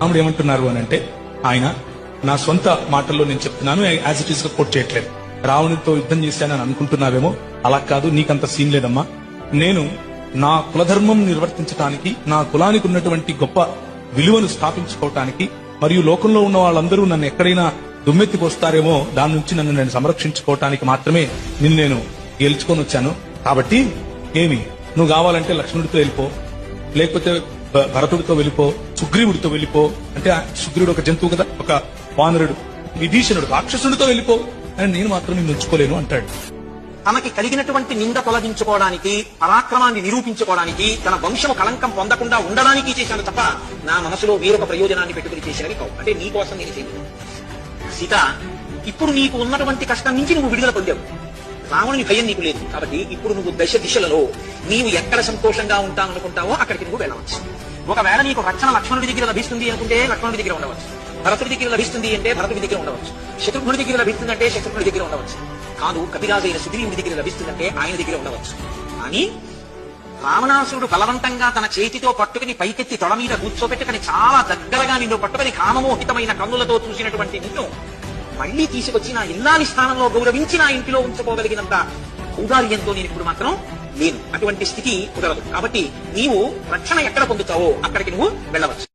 రాముడు ఏమంటున్నారు అని అంటే, ఆయన నా సొంత మాటల్లో నేను చెప్తున్నాను, యాజ్ ఇట్ ఈస్ గా కోట్ చేయట్లేదు. రావణుడితో యుద్ధం చేశానని అనుకుంటున్నావేమో, అలా కాదు, నీకంత సీన్ లేదమ్మా. నేను నా కులధర్మం నిర్వర్తించడానికి, నా కులానికి ఉన్నటువంటి గొప్ప విలువను స్థాపించుకోవటానికి, మరియు లోకంలో ఉన్న వాళ్ళందరూ నన్ను ఎక్కడైనా దుమ్మెత్తిపోస్తారేమో దాని నుంచి నన్ను నేను సంరక్షించుకోవటానికి మాత్రమే నిన్ను నేను గెలుచుకొని వచ్చాను. కాబట్టి ఏమి నువ్వు కావాలంటే లక్ష్మణుడితో వెళ్ళిపో, లేకపోతే భరతుడితో వెళ్ళిపో, సుగ్రీవుడితో వెళ్ళిపో. అంటే సుగ్రీవుడు ఒక జంతువు కదా, ఒక వానరుడు. విభీషణుడు రాక్షసుడితో వెళ్ళిపో, అని నేను మాత్రం నిన్ను ఉంచుకోలేను అంటాడు. తనకి కలిగినటువంటి నింద తొలగించుకోవడానికి, పరాక్రమాన్ని నిరూపించుకోవడానికి, తన వంశము కళంకం పొందకుండా ఉండడానికి చేశాను తప్ప నా మనసులో వేరొక ప్రయోజనాన్ని పెట్టుకుని చేసినవి కావు. అంటే నీ కోసం నేను చేయను. సీత, ఇప్పుడు నీకు ఉన్నటువంటి కష్టం నుంచి నువ్వు విడుదల పొందావు. రావణుని భయం నీకు లేదు. కాబట్టి ఇప్పుడు నువ్వు దశ దిశలలో నీవు ఎక్కడ సంతోషంగా ఉంటాననుకుంటావో అక్కడికి నువ్వు వెళ్ళవచ్చు. ఒకవేళ నీకు రక్షణ లక్ష్మణుడి దగ్గర లభిస్తుంది అనుకుంటే లక్ష్మణుడి దగ్గర ఉండవచ్చు, భరతుడి దగ్గర లభిస్తుంది అంటే భరతుడి దగ్గర ఉండవచ్చు, శత్రుఘ్నుడి దగ్గర లభిస్తుందంటే శత్రుఘ్నుడి దగ్గర ఉండవచ్చు, కాదు కపిరాజు అయిన సుగ్రీవుడి దగ్గర లభిస్తుందంటే ఆయన దగ్గర ఉండవచ్చు. కానీ రావణాసురుడు బలవంతంగా తన చేతితో పట్టుకుని పైకెత్తి తొడ మీద కూర్చోబెట్టుకుని చాలా దగ్గరగా నిన్ను పట్టుకుని కామమోహితమైన కన్నులతో చూసినటువంటి నిన్ను మళ్లీ తీసుకొచ్చి నా ఇల్లాలి స్థానంలో గౌరవించి నా ఇంటిలో ఉంచుకోగలిగినంత ఔదార్యంతో నేను ఇప్పుడు మాత్రం లేను. అటువంటి స్థితి కుదరదు. కాబట్టి నీవు రక్షణ ఎక్కడ పొందుతావో అక్కడికి నువ్వు వెళ్ళవచ్చు.